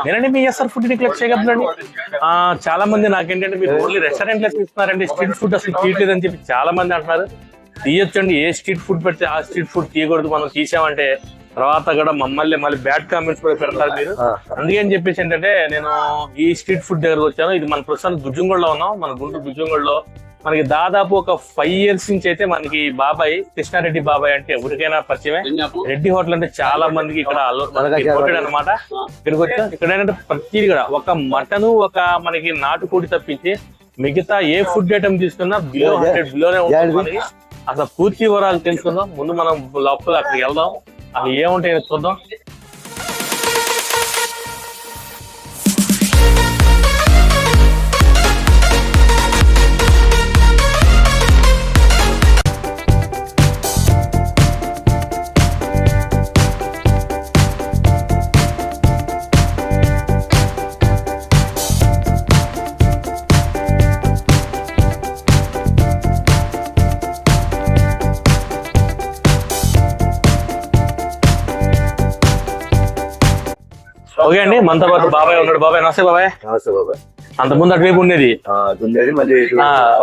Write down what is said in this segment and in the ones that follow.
నేనండి మీ SR food click చేయగలండి. చాలా మంది నాకేంటంటే మీరు ఓన్లీ రెస్టారెంట్ లో ఇస్తున్నారండి, స్ట్రీట్ ఫుడ్ అసలు తీయట్లేదని చెప్పి చాలా మంది అంటున్నారు. తీయొచ్చండి, ఏ స్ట్రీట్ ఫుడ్ పెడితే ఆ స్ట్రీట్ ఫుడ్ తీయకూడదు. మనం తీసామంటే తర్వాత కూడా మళ్ళీ బ్యాడ్ కామెంట్స్ కూడా పెడతారు మీరు. అందుకని చెప్పేసి ఏంటంటే నేను ఈ స్ట్రీట్ ఫుడ్ దగ్గరకు వచ్చాను. ఇది మన ప్రస్తుతం దుజ్జంగూడలో ఉన్నాం, మన గుంటూరు దుజ్జంగూడలో. మనకి దాదాపు ఒక 5 years నుంచి అయితే మనకి బాబాయ్ కృష్ణారెడ్డి బాబాయ్ అంటే ఎవరికైనా పరిచయమే. రెడ్డి హోటల్ అంటే చాలా మందికి ఇక్కడ అనమాట. ఇక్కడికి వచ్చా ఇక్కడ ఏంటంటే ప్రతిదీ కూడా ఒక మటన్, ఒక మనకి నాటుకోడి తప్పించి మిగతా ఏ ఫుడ్ ఐటమ్ తీసుకున్నా బిలో 100 బిలోనే ఉంటుంది. అసలు పూర్తి వివరాలు తెలుసుకుందాం. ముందు మనం లోపల అక్కడికి వెళ్దాం, అవి ఏముంటాయో చూద్దాం. ఓకే అండి, మనతో పాటు బాబాయ్ ఉన్నాడు. బాబాయ్ నమస్తే. బాబాయ్ నమస్తే. బాబాయ్ అంత ముందు అటువైపు ఉండేది మళ్ళీ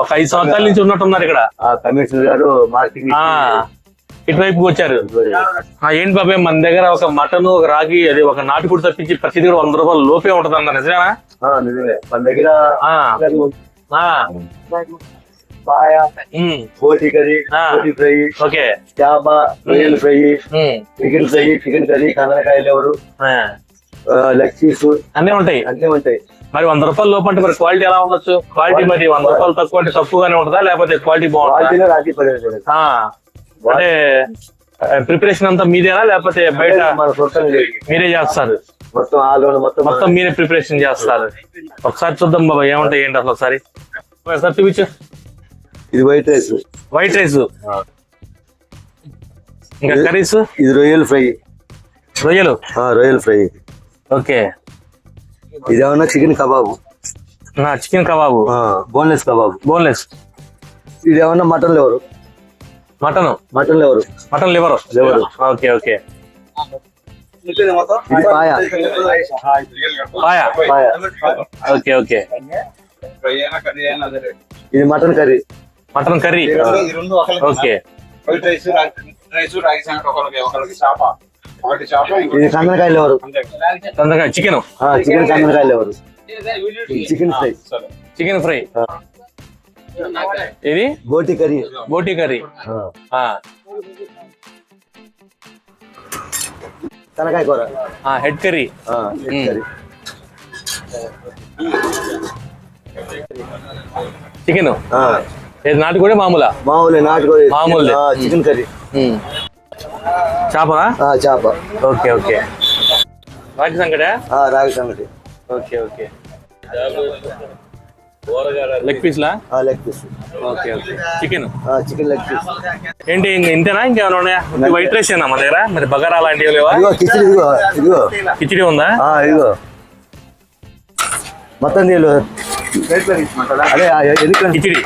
ఒక 5 సంవత్సరాల నుంచి ఉన్నట్టున్నారు ఇక్కడ. కమిషనర్ గారు మార్కెటింగ్ ఇటువైపుకి వచ్చారు. ఏంటి బాబాయ్, మన దగ్గర ఒక మటన్, ఒక రాగి, అది ఒక నాటుకోడి తప్పించి ప్రతి దగ్గర 100 రూపాయలు లోపే ఉంటది అన్నారు. నిజమేనా? నిజమే. మన దగ్గర పోటీ కర్రీ, పోటీ ఫ్రై, ఓకే, చేప, రొయ్యలు fry, chicken fry, chicken curry, కందనకాయలు ఎవరు, లెగ్ పీస్ అన్నీ ఉంటాయి. అన్నీ ఉంటాయి. మరి 100 రూపాయలు లోపు అంటే మరి క్వాలిటీ ఎలా ఉండొచ్చు? క్వాలిటీ మరి 100 రూపాయలు తక్కువ అంటే తక్కువగానే ఉంటుందా, లేకపోతే క్వాలిటీ బాగుంటుందా? అంటే ప్రిపరేషన్ అంతా మీదేనా, లేకపోతే బయట మీరే చేస్తారు? మొత్తం మీరే ప్రిపరేషన్ చేస్తారు. ఒకసారి చూద్దాం బాబా ఏముంటాయి ఏంటి అసలు ఒకసారి చూపించు. ఇది వైట్ రైస్. వైట్ రైస్, ఇంకా కర్రీస్. ఇది రొయ్యలు ఫ్రై. రొయ్యలు ఫ్రై. ఓకే. ఇదేమన్నా chicken kebab. Chicken kebab, boneless kebab. Boneless. ఇదేమన్నా mutton liver. Mutton liver. Okay okay. Paya. Okay okay. ఇది మటన్ కర్రీ. ఓకే. ఇది కందనకాయలు ఎవరు. చికెన్. కందనకాయలు ఎవరు. Chicken fry. ఇది బోటి కర్రీ. తలకాయ కూర. Head curry. చికెన్. నాటుకోడి మామూలు. నాటుకోడి. Chicken curry. చేప. Okay okay. రాగి సంగటి. Okay okay. Leg piece. Okay okay. Chicken leg piece. ఏంటి ఇంతేనా, ఇంకేమైనా ఉన్నాయా? వైట్ రైస్ ఏనా మన దగ్గర? మరి బగారా లాంటివి లేవా? కిచిడి ఉందా? ఇదిగో మొత్తం నీళ్ళు. కిచిడి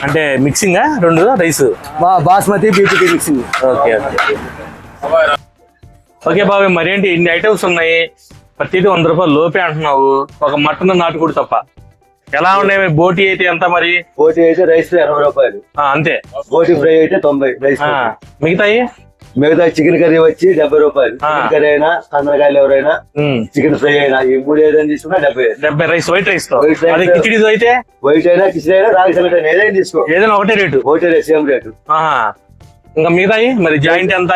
అంటే మిక్సింగ్ రెండు rice, basmati, BPT mixing. Okay okay. Okay బాబాయ్, మరేంటి ఇన్ని ఐటమ్స్ ఉన్నాయి, ప్రతిదీ 100 రూపాయలు లోపే అంటున్నావు, ఒక మటన్, నాటుకోడి తప్ప. ఎలా ఉన్నాయి? బోటి అయితే ఎంత మరి? బోటి అయితే రైస్ 80 రూపాయలు అంతే. బోటి ఫ్రై అయితే 90 రైస్. మిగతా చికెన్ కర్రీ వచ్చి 70 రూపాయలు. చికెన్ కర్రీ అయినా, కందనకాయలు ఎవరైనా, చికెన్ ఫ్రై అయినా, ఈ 3 ఏదైనా తీసుకున్నా 70 రైస్. వైట్ రైస్ తో కిచిడి అయితే వైట్ అయినా, కిచిడి అయినా, రాగి సంగటి అయినా ఏదైనా తీసుకో, ఏదైనా ఒకటే రేటు. Same rate. ఇంకా మిగతాయి మరి జాయింట్ ఎంత?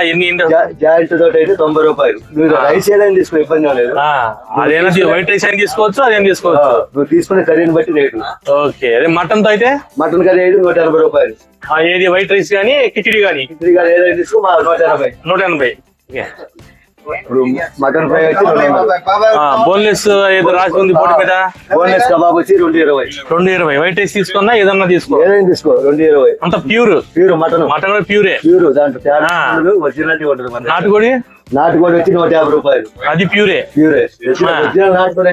జాయింట్ తోటి అయితే 90 రూపాయలు. రైస్ ఏదైనా తీసుకో, ఇబ్బంది లేదు. అదేనా వైట్ రైస్ అయినా తీసుకోవచ్చు, అదేం తీసుకోవచ్చు. నువ్వు తీసుకునే కర్రీని బట్టి రేటు. ఓకే. అదే మటన్ తో అయితే మటన్ కర్రీ అయితే 180 రూపాయలు. ఏది వైట్ రైస్ కానీ కిచిడి కానీ ఏదైనా తీసుకో 180. ఇప్పుడు మటన్ ఫ్రై వచ్చి బోన్లెస్ ఏదో రాసి ఉంది బోర్డు మీద. బోన్లెస్ కబాబ్ వచ్చి 220. వైట్ రైస్ తీసుకున్నా ఏదన్నా తీసుకో, ఏదైనా తీసుకో 220. అంత ప్యూర్ మటన్ ప్యూరే. దాంట్లో ఒరిజినాలిటీ ఉంటుంది. నాటుకోడి వచ్చి 150 రూపాయలు. అది ప్యూరే. ఒరిజినల్ నాటుకోడి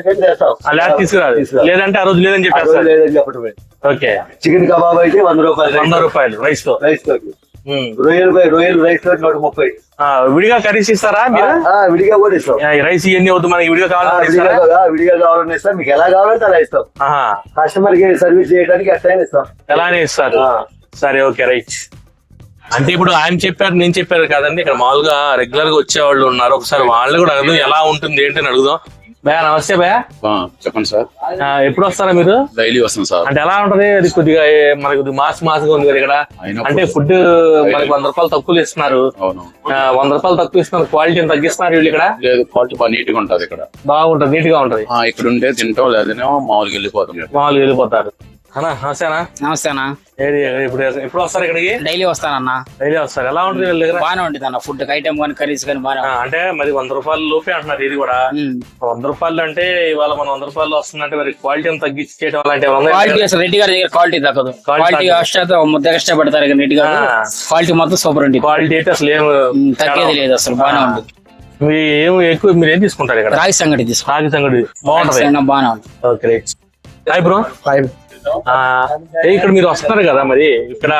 తీసుకురాదు, లేదంటే ఆ రోజు లేదని చెప్పారు. లేదని చెప్పడం. ఓకే. చికెన్ కబాబ్ అయితే 100 రూపాయలు. 100 రూపాయలు రైస్ తో. రొయ్యలు రైస్ 130. విడిగా కర్రీస్ ఇస్తారా మీరు? విడిగా కూడా ఇస్తాం. రైస్ ఇవన్నీ వద్దు మనకి విడిగా కావాలంటే విడిగా కావాలని ఇస్తాం. మీకు ఎలా కావాలంటే అలా ఇస్తాం. కస్టమర్ కి సర్వీస్ చేయడానికి అట్లా ఇస్తాం. ఎలానే ఇస్తారు. సరే, ఓకే, రైట్. అంటే ఇప్పుడు ఆయన చెప్పారు, నేను చెప్పారు కదండి, ఇక్కడ మామూలుగా రెగ్యులర్ గా వచ్చే వాళ్ళు ఉన్నారు. ఒకసారి వాళ్ళు కూడా అడుగుదాం ఎలా ఉంటుంది ఏంటి అని అడుగుదాం. భయ నమస్తే భయ. చెప్పండి సార్. ఎప్పుడు వస్తారా మీరు? డైలీ వస్తాం సార్. అంటే ఎలా ఉంటది? అది కొద్దిగా మనకి మాస్గా ఉంది కదా ఇక్కడ. అంటే ఫుడ్ మనకి 100 రూపాయలు తక్కువ ఇస్తున్నారు. 100 రూపాయలు తక్కువ ఇస్తున్నారు. క్వాలిటీ తగ్గిస్తున్నారు వీళ్ళు ఇక్కడ. లేదు, క్వాలిటీ బాగా నీట్ గా ఉంటది ఇక్కడ. బాగుంటది, నీట్ గా ఉంటది. ఇక్కడ ఉంటే తింటాం, లేదనేమో మామూలుగా వెళ్ళిపోతాం. మామూలుగా వెళ్ళిపోతారు. నమస్తేనా. నమస్తేనా. ఎప్పుడు వస్తారు ఇక్కడికి? డైలీ వస్తానన్నా. డైలీ వస్తారు. ఎలా ఉంటుంది వీళ్ళ దగ్గర? బాగానే ఉంటుంది అన్న, ఫుడ్ ఐటమ్ కానీ కర్రీస్ కానీ బాగా. అంటే మరి 100 రూపాయలు లోపే అంటున్నారు ఇది కూడా. 100 రూపాయలు అంటే ఇవాళ మనం 100 రూపాయలు వస్తుందంటే మరి క్వాలిటీ తగ్గించి చేయడం అలాంటి క్వాలిటీ అసలు రెడ్డి గారి దగ్గర క్వాలిటీ తగ్గదు. క్వాలిటీ ముద్ద కష్టపడతారు కానీ రెడ్డి గారు క్వాలిటీ మొత్తం సూపర్ ఉంటుంది. క్వాలిటీ అయితే అసలు ఏం తగ్గేది లేదు, అసలు బాగానే ఉంటుంది. మీరు ఏం తీసుకుంటారు ఇక్కడ? రాగి సంగటి తీసుకుంటారు. రాగి సంగటి బాగుంటది, బాగానే ఉంటుంది. Okay, hi bro. ఇక్కడ మీరు వస్తున్నారు కదా, మరి ఇక్కడ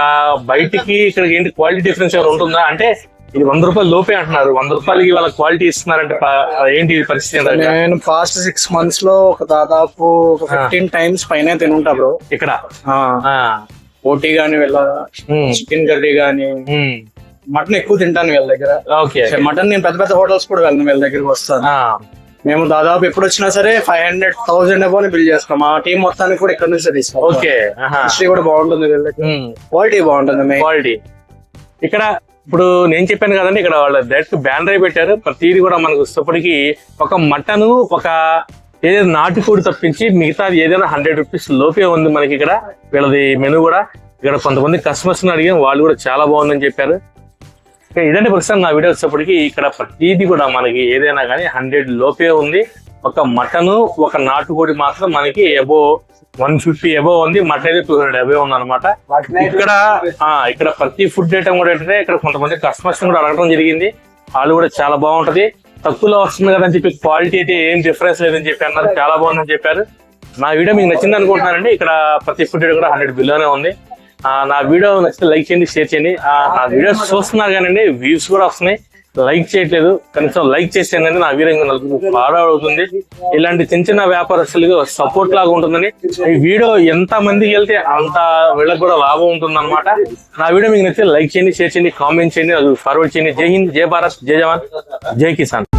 బయటికి ఇక్కడ ఏంటి క్వాలిటీ డిఫరెన్స్ ఏమైనా ఉంటుందా? అంటే ఇది 100 రూపాయలు లోపే అంటున్నారు, 100 రూపాయలకి వాళ్ళ క్వాలిటీ ఇస్తున్నారంటే ఏంటి పరిస్థితి? నేను పాస్ట్ 6 months లో దాదాపు 15 times పైన తినుంటా బ్రో ఇక్కడ. ఓటీ గానీ వెళ్ళ చికెన్ కర్రీ గానీ మటన్ ఎక్కువ తింటాను వీళ్ళ దగ్గర. ఓకే, మటన్ నేను పెద్ద పెద్ద హోటల్స్ కూడా వెళ్ళను, వీళ్ళ దగ్గరికి వస్తాను. మేము దాదాపు ఎప్పుడు వచ్చినా సరే 500,000 అబోని బిల్ చేస్తాం. మా టీం మొత్తానికి కూడా ఇక్కడ నుంచి తీస్తాం. ఓకే, హిస్టరీ కూడా బాగుంటుంది, క్వాలిటీ బాగుంటుంది. క్వాలిటీ ఇక్కడ ఇప్పుడు నేను చెప్పాను కదండి, ఇక్కడ వాళ్ళు డైరెక్ట్ బ్యానర్ పెట్టారు. ప్రతిదీ కూడా మనకు ఇప్పటికి ఒక మటన్, ఒక ఏదైనా నాటుకోడి తప్పించి మిగతాది ఏదైనా 100 రూపీస్ లోపే ఉంది మనకి ఇక్కడ. వీళ్ళది మెనూ కూడా ఇక్కడ కొంతమంది కస్టమర్స్ అడిగాం, వాళ్ళు కూడా చాలా బాగుందని చెప్పారు. ఇదంటే ప్రస్తుతం నా వీడియో వచ్చేప్పటికి ఇక్కడ ప్రతిదీ కూడా మనకి ఏదైనా కానీ 100 లోపే ఉంది. ఒక మటను, ఒక నాటుకోడి మాత్రం మనకి అబోవ్ 150 అబోవ్ ఉంది. మటన్ అయితే 200 అబోవ్ ఉంది అనమాట. ఇక్కడ ప్రతి ఫుడ్ ఐటమ్ కూడా ఏంటంటే ఇక్కడ కొంతమంది కస్టమర్స్ కూడా అడగడం జరిగింది. వాళ్ళు కూడా చాలా బాగుంటది, తక్కువలో వస్తుంది కదా అని చెప్పి క్వాలిటీ అయితే ఏం డిఫరెన్స్ లేదని చెప్పి అన్నారు. చాలా బాగుందని చెప్పారు. నా వీడియో మీకు నచ్చింది అనుకుంటున్నానండి. ఇక్కడ ప్రతి ఫుడ్ కూడా 100 బిలోనే ఉంది. నా వీడియో నచ్చితే లైక్ చేయండి, షేర్ చేయండి. నా వీడియోస్ చూస్తున్నారు కానీ వ్యూస్ కూడా వస్తున్నాయి, లైక్ చేయట్లేదు. కనీసం లైక్ చేసేయండి, నా వీడియో నలుగురు ఫాలో అవుతుంది. ఇలాంటి చిన్న చిన్న వ్యాపారస్తులకు సపోర్ట్ లాగా ఉంటుందని, ఈ వీడియో ఎంత మందికి వెళ్తే అంత వీళ్ళకి కూడా లాభం ఉంటుంది అనమాట. నా వీడియో మీకు నచ్చితే లైక్ చేయండి, షేర్ చేయండి, కామెంట్ చేయండి, అది ఫార్వర్డ్ చేయండి. జై హింద్, జై భారత్, జై జవాన్, జై కిసాన్.